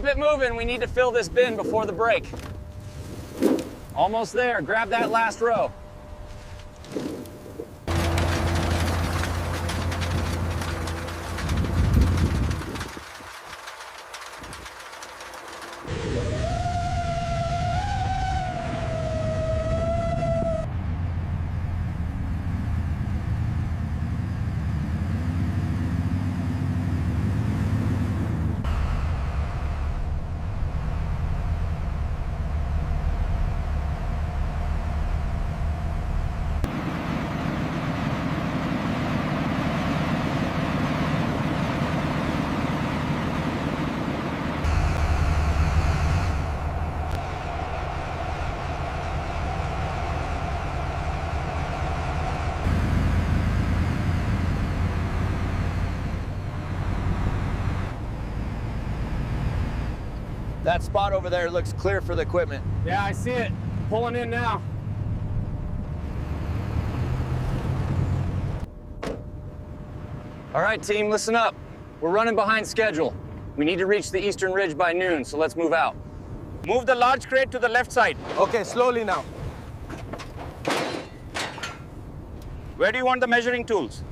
Keep it moving. We need to fill this bin before the break. Almost there. Grab that last row. That spot over there looks clear for the equipment. Yeah, I see it. Pulling in now. All right, team, listen up. We're running behind schedule. We need to reach the eastern ridge by noon, so let's move out. Move the large crate to the left side. Okay, slowly now. Where do you want the measuring tools?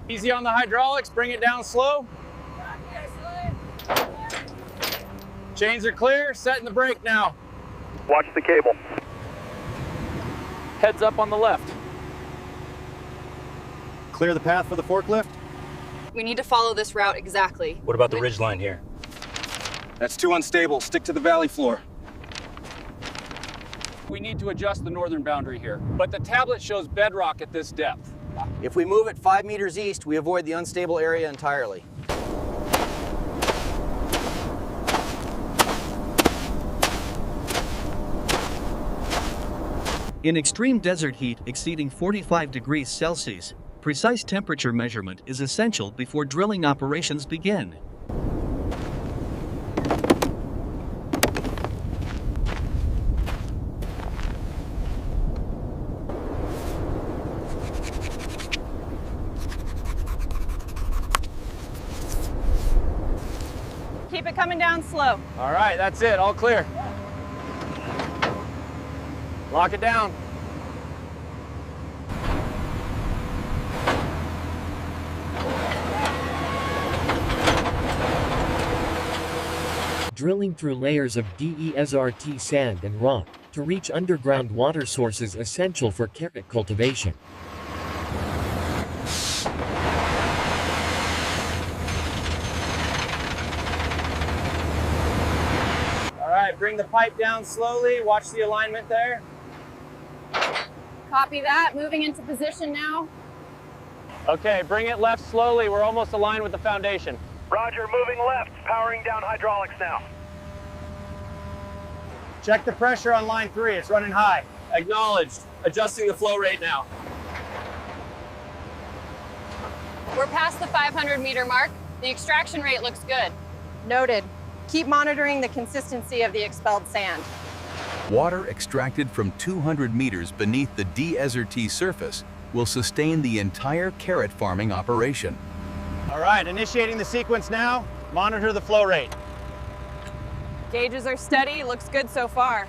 Easy on the hydraulics, bring it down slow. Chains are clear, setting the brake now. Watch the cable. Heads up on the left. Clear the path for the forklift? We need to follow this route exactly. What about the ridge line here? That's too unstable. Stick to the valley floor. We need to adjust the northern boundary here, but the tablet shows bedrock at this depth. If we move it 5 meters east, we avoid the unstable area entirely. In extreme desert heat exceeding 45 degrees Celsius, precise temperature measurement is essential before drilling operations begin. Keep it coming down slow. All right, that's it, all clear. Lock it down. Drilling through layers of desert sand and rock to reach underground water sources essential for carrot cultivation. All right, bring the pipe down slowly. Watch the alignment there. Copy that. Moving into position now. Okay, bring it left slowly. We're almost aligned with the foundation. Roger, moving left. Powering down hydraulics now. Check the pressure on line 3. It's running high. Acknowledged. Adjusting the flow rate now. We're past the 500 meter mark. The extraction rate looks good. Noted. Keep monitoring the consistency of the expelled sand. Water extracted from 200 meters beneath the desert surface will sustain the entire carrot farming operation. All right, initiating the sequence now. Monitor the flow rate. Gauges are steady. Looks good so far.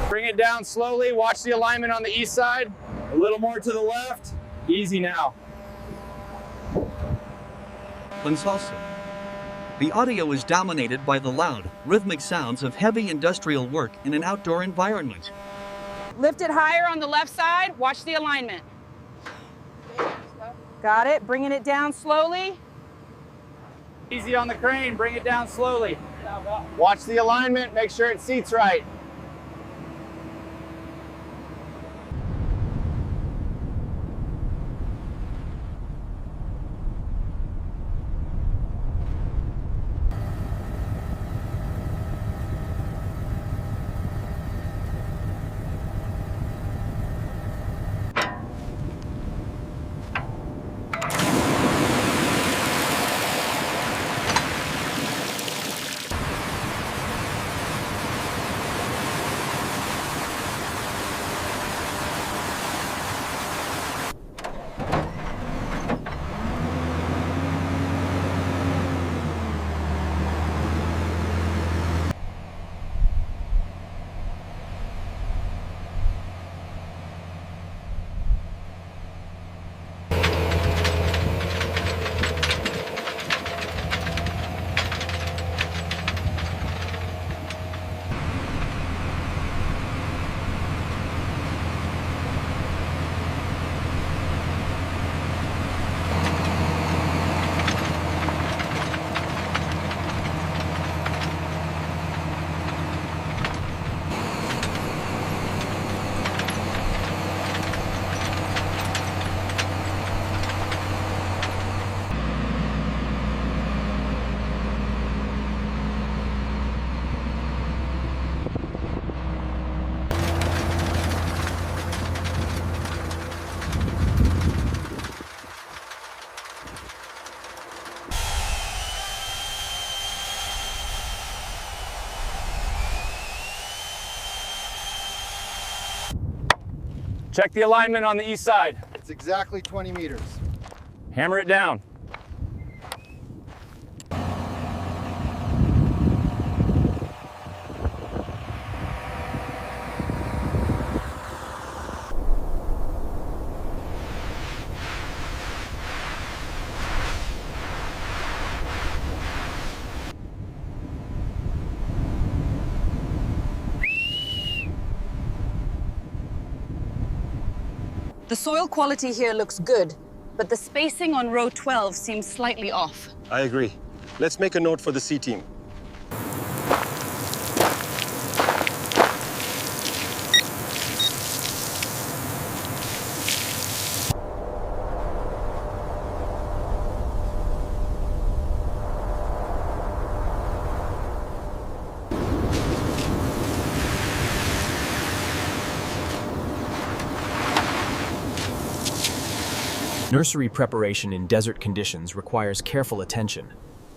Bring it down slowly. Watch the alignment on the east side. A little more to the left. Easy now. Salsa. The audio is dominated by the loud, rhythmic sounds of heavy industrial work in an outdoor environment. Lift it higher on the left side. Watch the alignment. Got it. Bringing it down slowly. Easy on the crane. Bring it down slowly. Watch the alignment. Make sure it seats right. Check the alignment on the east side. It's exactly 20 meters. Hammer it down. The soil quality here looks good, but the spacing on row 12 seems slightly off. I agree. Let's make a note for the C team. Nursery preparation in desert conditions requires careful attention.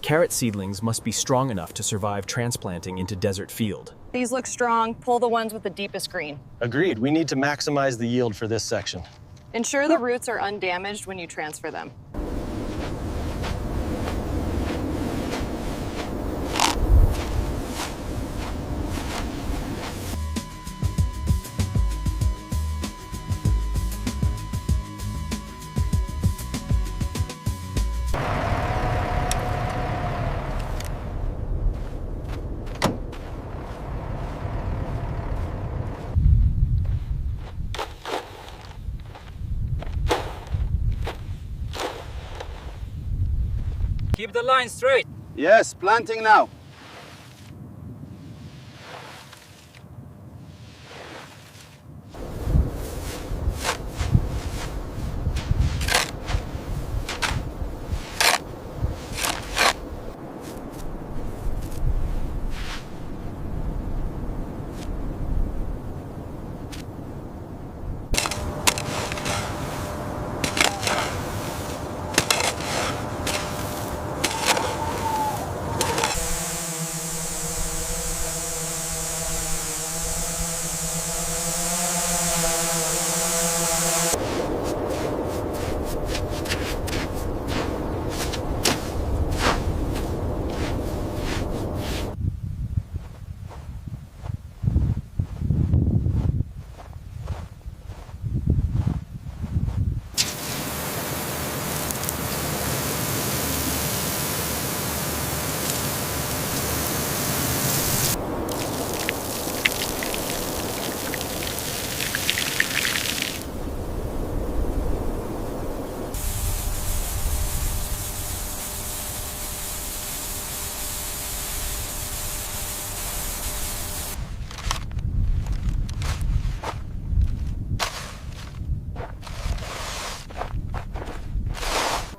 Carrot seedlings must be strong enough to survive transplanting into desert field. These look strong. Pull the ones with the deepest green. Agreed. We need to maximize the yield for this section. Ensure the roots are undamaged when you transfer them. Keep the line straight. Yes, planting now.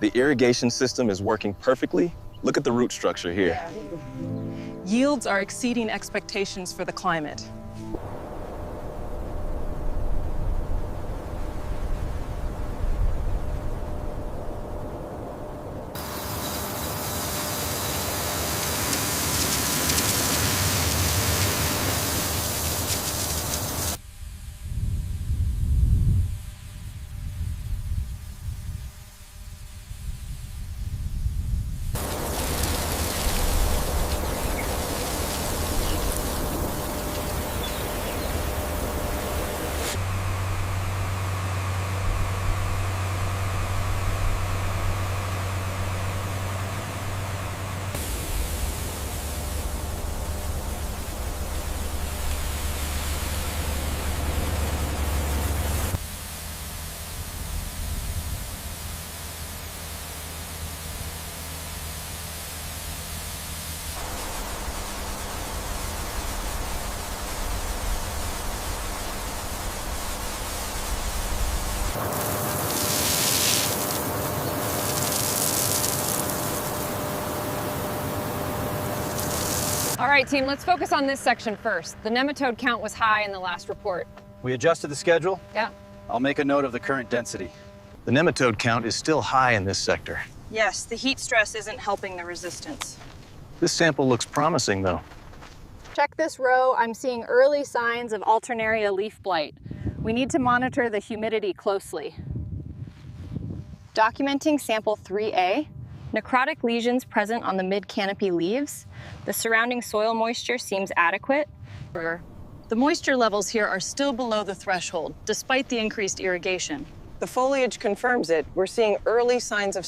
The irrigation system is working perfectly. Look at the root structure here. Yields are exceeding expectations for the climate. All right, team, let's focus on this section first. The nematode count was high in the last report. We adjusted the schedule. Yeah. I'll make a note of the current density. The nematode count is still high in this sector. Yes, the heat stress isn't helping the resistance. This sample looks promising, though. Check this row. I'm seeing early signs of alternaria leaf blight. We need to monitor the humidity closely. Documenting sample 3A, necrotic lesions present on the mid-canopy leaves. The surrounding soil moisture seems adequate. The moisture levels here are still below the threshold, despite the increased irrigation. The foliage confirms it. We're seeing early signs of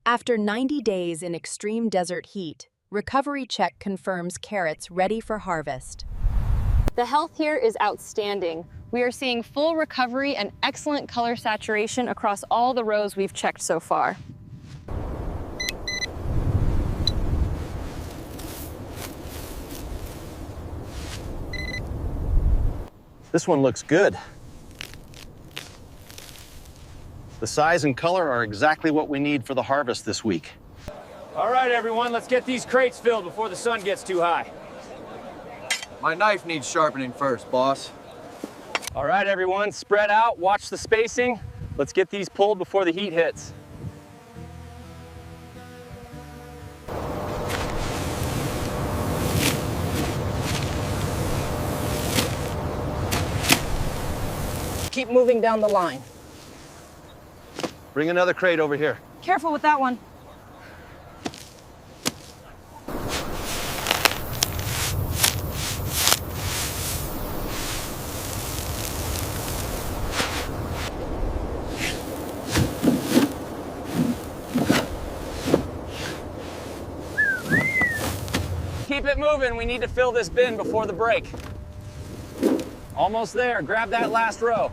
After 90 days in extreme desert heat, recovery check confirms carrots ready for harvest. The health here is outstanding. We are seeing full recovery and excellent color saturation across all the rows we've checked so far. This one looks good. The size and color are exactly what we need for the harvest this week. All right, everyone, let's get these crates filled before the sun gets too high. My knife needs sharpening first, boss. All right, everyone, spread out, watch the spacing. Let's get these pulled before the heat hits. Keep moving down the line. Bring another crate over here. Careful with that one. Keep it moving. We need to fill this bin before the break. Almost there. Grab that last row.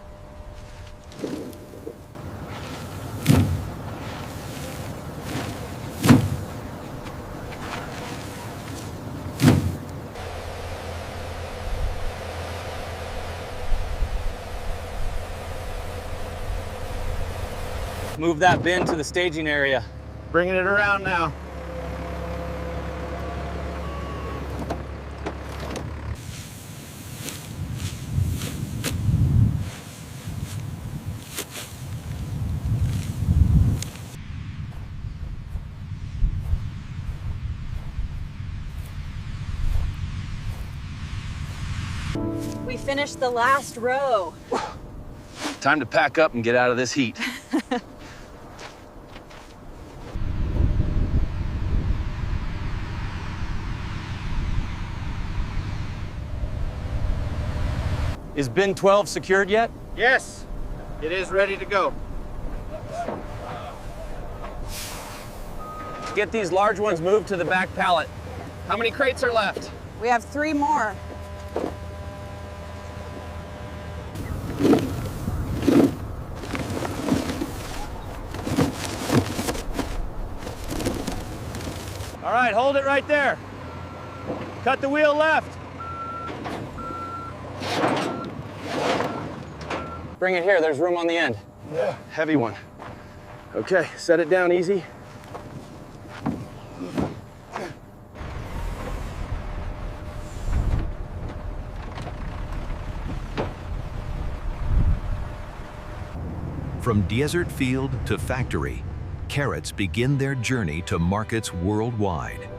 Move that bin to the staging area. Bringing it around now. We finished the last row. Time to pack up and get out of this heat. Is bin 12 secured yet? Yes, it is ready to go. Get these large ones moved to the back pallet. How many crates are left? We have 3 more. All right, hold it right there. Cut the wheel left. Bring it here, there's room on the end. Yeah, heavy one. Okay, set it down easy. From desert field to factory, carrots begin their journey to markets worldwide.